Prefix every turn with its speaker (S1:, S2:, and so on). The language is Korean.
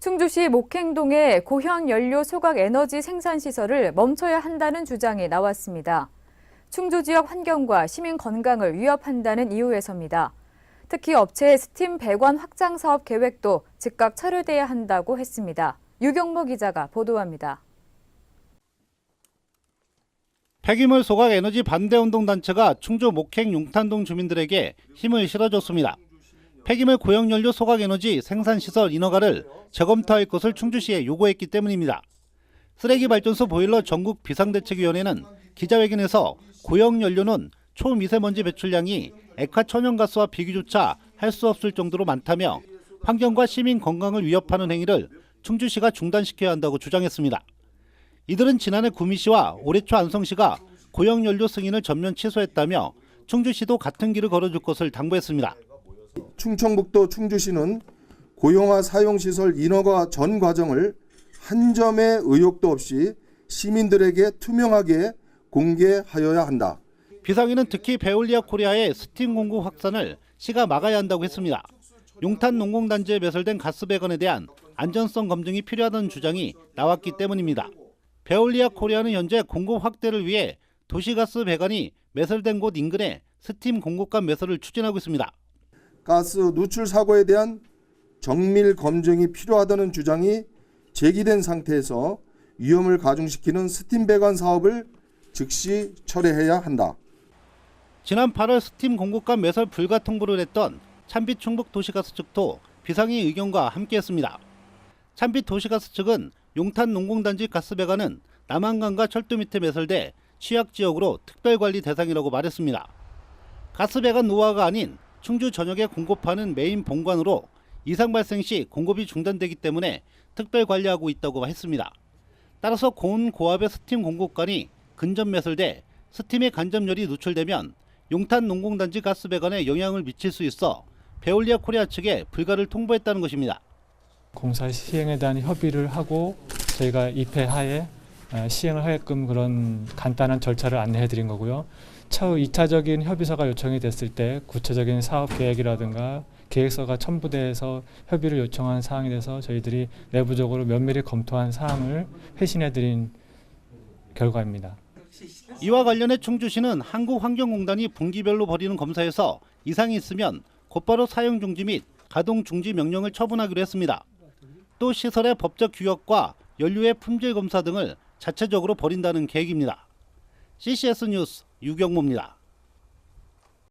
S1: 충주시 목행동의 고형연료 소각에너지 생산시설을 멈춰야 한다는 주장이 나왔습니다. 충주 지역 환경과 시민 건강을 위협한다는 이유에서입니다. 특히 업체의 스팀 배관 확장 사업 계획도 즉각 철회돼야 한다고 했습니다. 유경모 기자가 보도합니다.
S2: 폐기물 소각 에너지 반대운동 단체가 충주 목행 용탄동 주민들에게 힘을 실어줬습니다. 폐기물 고형연료 소각 에너지 생산시설 인허가를 재검토할 것을 충주시에 요구했기 때문입니다. 쓰레기 발전소 보일러 전국 비상대책위원회는 기자회견에서 고형연료는 초미세먼지 배출량이 액화천연가스와 비교조차 할 수 없을 정도로 많다며 환경과 시민 건강을 위협하는 행위를 충주시가 중단시켜야 한다고 주장했습니다. 이들은 지난해 구미시와 올해 초 안성시가 고형연료 승인을 전면 취소했다며 충주시도 같은 길을 걸어줄 것을 당부했습니다.
S3: 충청북도 충주시는 고형화 사용시설 인허가 전 과정을 한 점의 의혹도 없이 시민들에게 투명하게 공개하여야 한다.
S2: 비상위는 특히 베올리아 코리아의 스팀 공급 확산을 시가 막아야 한다고 했습니다. 용탄 농공단지에 매설된 가스 배관에 대한 안전성 검증이 필요하다는 주장이 나왔기 때문입니다. 베올리아 코리아는 현재 공급 확대를 위해 도시가스 배관이 매설된 곳 인근에 스팀 공급관 매설을 추진하고 있습니다.
S3: 가스 누출 사고에 대한 정밀 검증이 필요하다는 주장이 제기된 상태에서 위험을 가중시키는 스팀 배관 사업을 즉시 철회해야 한다.
S2: 지난 8월 스팀 공급관 매설 불가 통보를 했던 찬빛 충북 도시가스 측도 비상의 의견과 함께했습니다. 찬빛 도시가스 측은 용탄 농공단지 가스 배관은 남한강과 철도 밑에 매설돼 취약 지역으로 특별관리 대상이라고 말했습니다. 가스 배관 노후화가 아닌 충주 전역에 공급하는 메인 본관으로 이상 발생 시 공급이 중단되기 때문에 특별 관리하고 있다고 했습니다. 따라서 고온 고압의 스팀 공급관이 근접 매설돼 스팀의 간접열이 누출되면 용탄 농공단지 가스 배관에 영향을 미칠 수 있어 베올리아 코리아 측에 불가를 통보했다는 것입니다.
S4: 공사 시행에 대한 협의를 하고 저희가 입회하에 시행을 하게끔 그런 간단한 절차를 안내해 드린 거고요. 차후 2차적인 협의서가 요청이 됐을 때 구체적인 사업 계획이라든가 계획서가 첨부돼서 협의를 요청한 사항에 대해서 저희들이 내부적으로 면밀히 검토한 사항을 회신해 드린 결과입니다.
S2: 이와 관련해 충주시는 한국환경공단이 분기별로 벌이는 검사에서 이상이 있으면 곧바로 사용 중지 및 가동 중지 명령을 처분하기로 했습니다. 또 시설의 법적 규격과 연료의 품질 검사 등을 자체적으로 벌인다는 계획입니다. CCS 뉴스 유경모입니다.